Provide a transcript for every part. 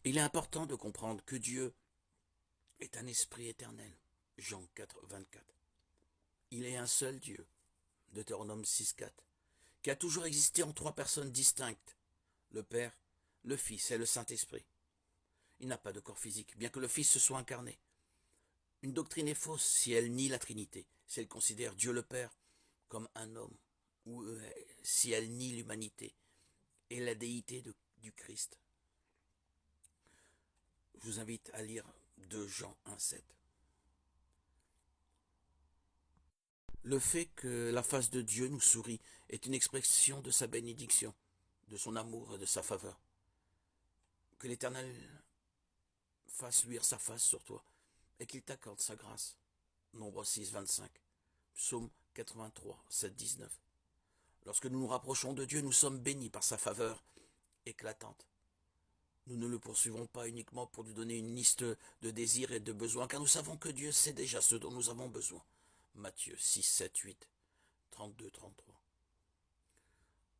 Il est important de comprendre que Dieu est un esprit éternel. Jean 4, 24. Il est un seul Dieu. Deutéronome 6, 4. Qui a toujours existé en trois personnes distinctes. Le Père, le Fils et le Saint-Esprit. Il n'a pas de corps physique, bien que le Fils se soit incarné. Une doctrine est fausse si elle nie la Trinité, si elle considère Dieu le Père comme un homme, ou si elle nie l'humanité et la déité du Christ. Je vous invite à lire 2 Jean 1,7. Le fait que la face de Dieu nous sourit est une expression de sa bénédiction, de son amour et de sa faveur. Que l'Éternel fasse luire sa face sur toi et qu'il t'accorde sa grâce. Nombre 6, 25. Psaume 83, 7, 19. Lorsque nous nous rapprochons de Dieu, nous sommes bénis par sa faveur éclatante. Nous ne le poursuivons pas uniquement pour lui donner une liste de désirs et de besoins, car nous savons que Dieu sait déjà ce dont nous avons besoin. Matthieu 6, 7, 8, 32, 33.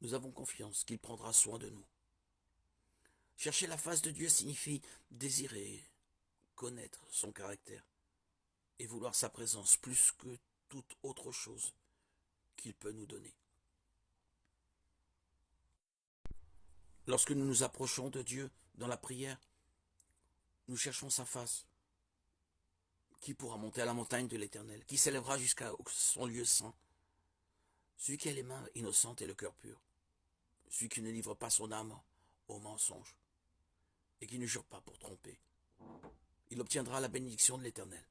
Nous avons confiance qu'il prendra soin de nous. Chercher la face de Dieu signifie désirer, connaître son caractère et vouloir sa présence plus que toute autre chose qu'il peut nous donner. Lorsque nous nous approchons de Dieu dans la prière, nous cherchons sa face. Qui pourra monter à la montagne de l'Éternel? Qui s'élèvera jusqu'à son lieu saint? Celui qui a les mains innocentes et le cœur pur. Celui qui ne livre pas son âme au mensonge et qui ne jure pas pour tromper. Il obtiendra la bénédiction de l'Éternel,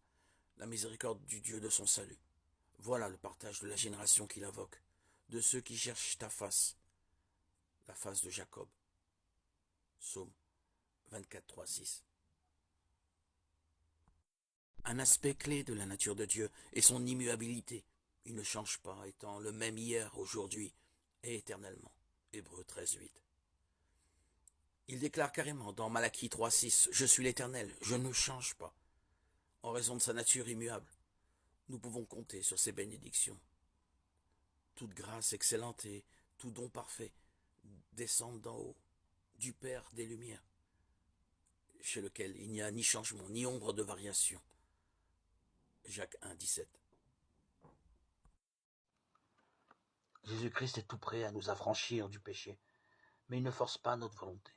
la miséricorde du Dieu de son salut. Voilà le partage de la génération qu'il invoque, de ceux qui cherchent ta face, la face de Jacob. Psaume 24, 3, 6. Un aspect clé de la nature de Dieu est son immuabilité. Il ne change pas, étant le même hier, aujourd'hui et éternellement. Hébreux 13, 8. Il déclare carrément dans Malachie 3, 6, « Je suis l'Éternel, je ne change pas. » En raison de sa nature immuable, nous pouvons compter sur ses bénédictions. Toute grâce excellente et tout don parfait descendent d'en haut, du Père des Lumières, chez lequel il n'y a ni changement, ni ombre de variation. Jacques 1, 17. Jésus-Christ est tout prêt à nous affranchir du péché, mais il ne force pas notre volonté.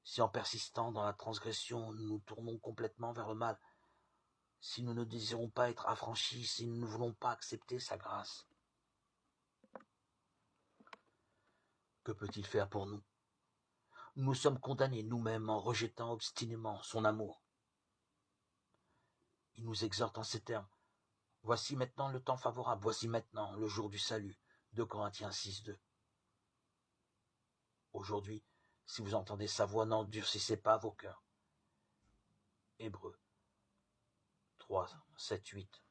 Si en persistant dans la transgression, nous nous tournons complètement vers le mal, si nous ne désirons pas être affranchis, si nous ne voulons pas accepter sa grâce, que peut-il faire pour nous? Nous sommes condamnés nous-mêmes en rejetant obstinément son amour. Il nous exhorte en ces termes. Voici maintenant le temps favorable, voici maintenant le jour du salut. 2 Corinthiens 6, 2. Aujourd'hui, si vous entendez sa voix, n'endurcissez pas vos cœurs. Hébreux 3, 7, 8.